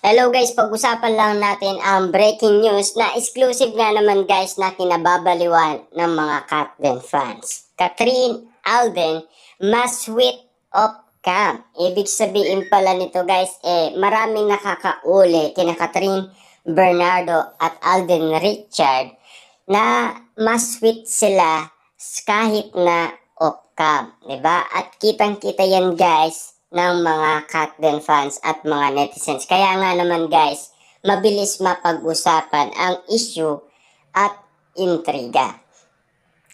Hello guys, pag-usapan lang natin ang breaking news na exclusive nga naman guys na kinababaliwan ng mga Katden fans. Catherine Alden, mas sweet of cam. Ibig sabihin pala nito guys, maraming nakakauli kina Catherine Bernardo at Alden Richard na mas sweet sila kahit na off cam, 'di ba? At kitang-kita yan guys ng mga Katden fans at mga netizens. Kaya nga naman guys, mabilis mapag-usapan ang issue at intriga.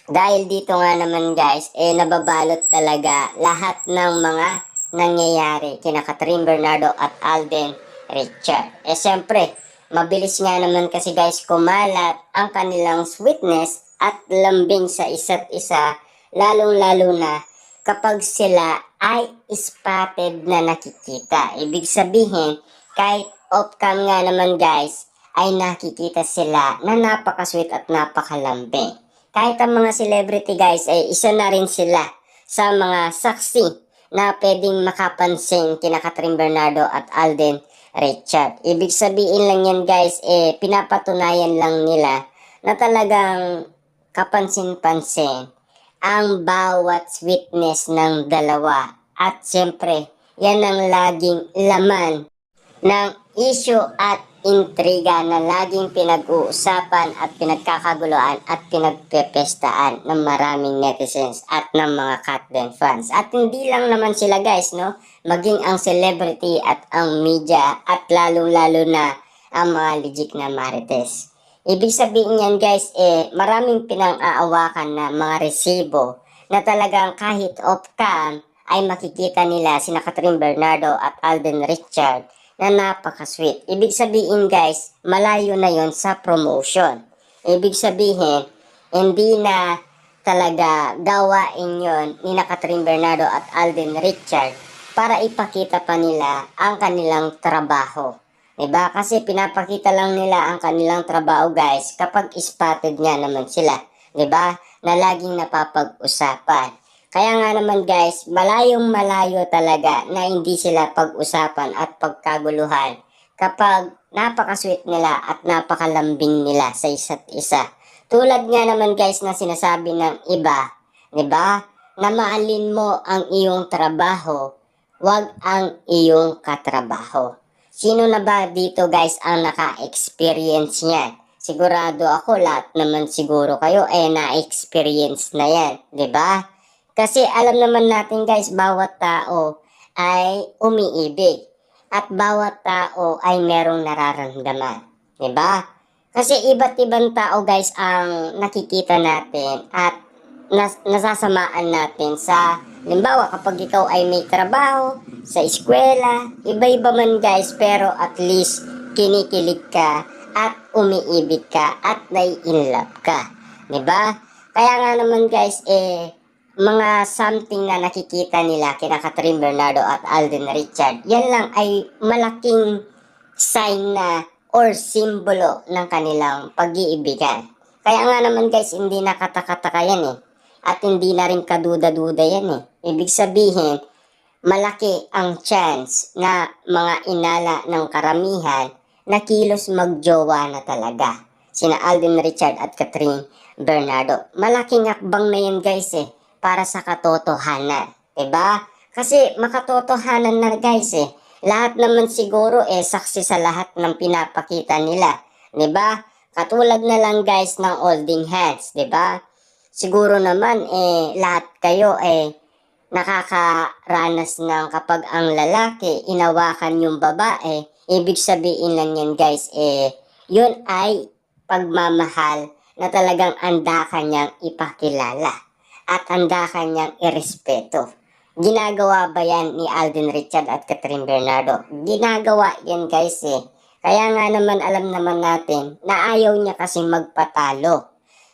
Dahil dito nga naman guys, nababalot talaga lahat ng mga nangyayari kina Catherine Bernardo at Alden Richard. Siyempre, mabilis nga naman kasi guys kumalat ang kanilang sweetness at lambing sa isa't isa, lalong-lalo na kapag sila ay spotted na nakikita. Ibig sabihin, kahit off-cam nga naman guys, ay nakikita sila na napaka-sweet at napakalambing. Kahit ang mga celebrity guys ay isa na rin sila sa mga saksi na pwedeng makapansin kina Catherine Bernardo at Alden Richard. Ibig sabihin lang yan guys, pinapatunayan lang nila na talagang kapansin-pansin ang bawat sweetness ng dalawa. At siyempre, yan ang laging laman ng issue at intriga na laging pinag-uusapan at pinagkakaguluhan at pinagpepestaan ng maraming netizens at ng mga Katden fans. At hindi lang naman sila guys, no? Maging ang celebrity at ang media at lalong-lalo na ang mga legit na marites. Ibig sabihin yan guys, maraming pinang-aawakan na mga resibo na talagang kahit off-cam ay makikita nila sina Catherine Bernardo at Alden Richard na napaka-sweet. Ibig sabihin guys, malayo na yon sa promotion. Ibig sabihin, hindi na talaga gawain yon ni Catherine Bernardo at Alden Richard para ipakita pa nila ang kanilang trabaho. Diba? Kasi pinapakita lang nila ang kanilang trabaho guys kapag spotted nga naman sila. Diba? Na laging napapag-usapan. Kaya nga naman guys, malayong malayo talaga na hindi sila pag-usapan at pagkaguluhan kapag napaka-sweet nila at napakalambing nila sa isa't isa. Tulad nga naman guys na sinasabi ng iba, diba? Na maalin mo ang iyong trabaho, wag ang iyong katrabaho. Sino na ba dito guys ang naka-experience niyan? Sigurado ako lahat naman siguro kayo na-experience na yan, diba? Kasi alam naman natin guys, bawat tao ay umiibig at bawat tao ay merong nararamdaman. Diba? Kasi iba't ibang tao guys ang nakikita natin at nasasamaan natin sa, limbawa kapag ikaw ay may trabaho, sa eskwela, iba-iba man guys, pero at least kinikilig ka at umiibig ka at nai-inlove ka. Diba? Kaya nga naman guys, mga something na nakikita nila kina Catherine Bernardo at Alden Richard, yan lang ay malaking sign na or simbolo ng kanilang pag-iibigan. Kaya nga naman guys, hindi nakataka-taka yan at hindi na rin kaduda-duda yan Ibig sabihin, malaki ang chance na mga inala ng karamihan na kilos magjowa na talaga. Sina Alden Richard at Catherine Bernardo. Malaking akbang na yan guys para sa katotohanan. Diba? Kasi makatotohanan na guys Lahat naman siguro saksi sa lahat ng pinapakita nila. Diba? Katulad na lang guys ng holding hands. Diba? Siguro naman lahat kayo nakakaranas ng kapag ang lalaki inawakan yung babae, ibig sabihin lang yan guys, yun ay pagmamahal na talagang handa kanyang ipakilala at handa kanyang irespeto. Ginagawa ba yan ni Alden Richard at Catherine Bernardo? Ginagawa yan guys Kaya nga naman alam naman natin na ayaw niya kasing magpatalo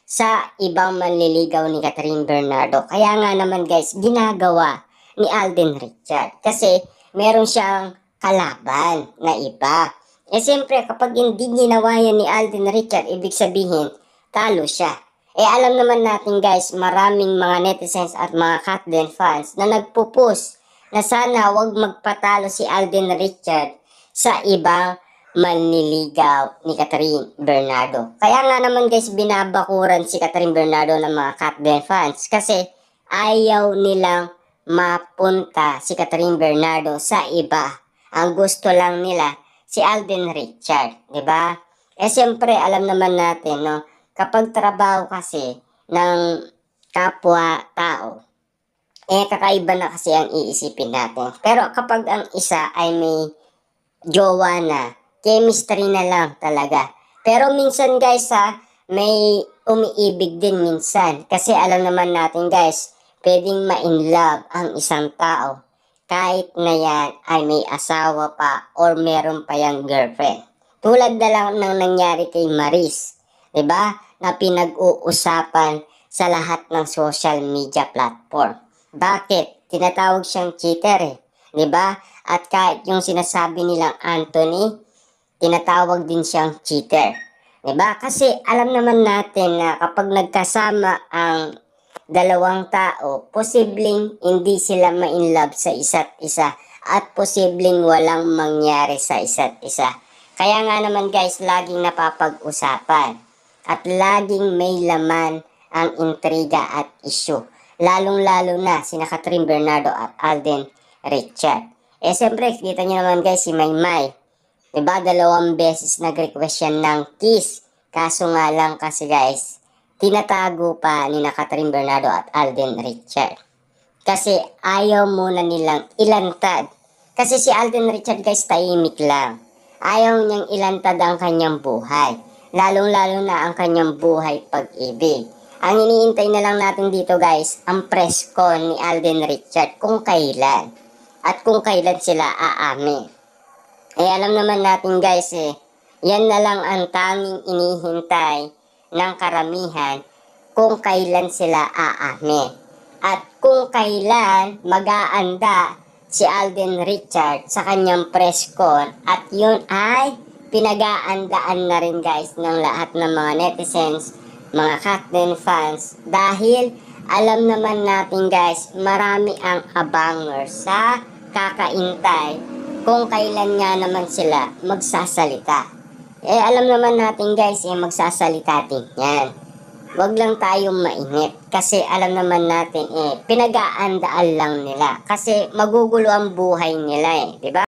sa ibang manliligaw ni Catherine Bernardo. Kaya nga naman guys, ginagawa ni Alden Richard. Kasi meron siyang kalaban na iba. Siyempre kapag hindi ginawa yan ni Alden Richard, ibig sabihin, talo siya. Alam naman natin guys, maraming mga netizens at mga Katden fans na nagpupus na sana wag magpatalo si Alden Richard sa ibang manliligaw ni Catherine Bernardo. Kaya nga naman guys, binabakuran si Catherine Bernardo ng mga Katben fans kasi ayaw nilang mapunta si Catherine Bernardo sa iba. Ang gusto lang nila si Alden Richard, di ba? Siyempre, alam naman natin, no, kapag trabaho kasi ng kapwa-tao, kakaiba na kasi ang iisipin natin. Pero kapag ang isa ay may jowa na, chemistry na lang talaga. Pero minsan guys may umiibig din minsan. Kasi alam naman natin guys, pwedeng ma-in love ang isang tao kahit na yan ay may asawa pa or meron pa yung girlfriend. Tulad na lang ng nangyari kay Maris, 'di ba? Na pinag-uusapan sa lahat ng social media platform. Bakit? Tinatawag siyang cheater 'di ba? At kahit yung sinasabi nilang Anthony, tinatawag din siyang cheater. 'Di ba? Kasi alam naman natin na kapag nagkasama ang dalawang tao, posibleng hindi sila ma-inlove sa isa't isa at posibleng walang mangyari sa isa't isa. Kaya nga naman guys, laging napapag-usapan at laging may laman ang intriga at issue. Lalong-lalo na sina Catherine Bernardo at Alden Richard. Siyempre, kita nyo naman guys si Maymay. Diba, 2 beses nag-request yan ng kiss. Kaso nga lang kasi guys, tinatago pa ni Catherine Bernardo at Alden Richard. Kasi ayaw muna nilang ilantad. Kasi si Alden Richard guys, tahimik lang. Ayaw niyang ilantad ang kanyang buhay. Lalong-lalo na ang kanyang buhay pag-ibig. Ang iniintay na lang natin dito guys, ang press con ni Alden Richard kung kailan. At kung kailan sila aamin. Alam naman natin guys yan na lang ang tanging inihintay ng karamihan kung kailan sila aamin. At kung kailan mag-aanda si Alden Richard sa kanyang press con at yun ay pinag-aandaan na rin guys ng lahat ng mga netizens, mga Katben fans dahil alam naman natin guys, marami ang abangers sa kakaintay kung kailan nga naman sila magsasalita. Alam naman natin guys, magsasalita din yan. Wag lang tayong mainit kasi alam naman natin pinag-aandaan lang nila kasi magugulo ang buhay nila 'di ba?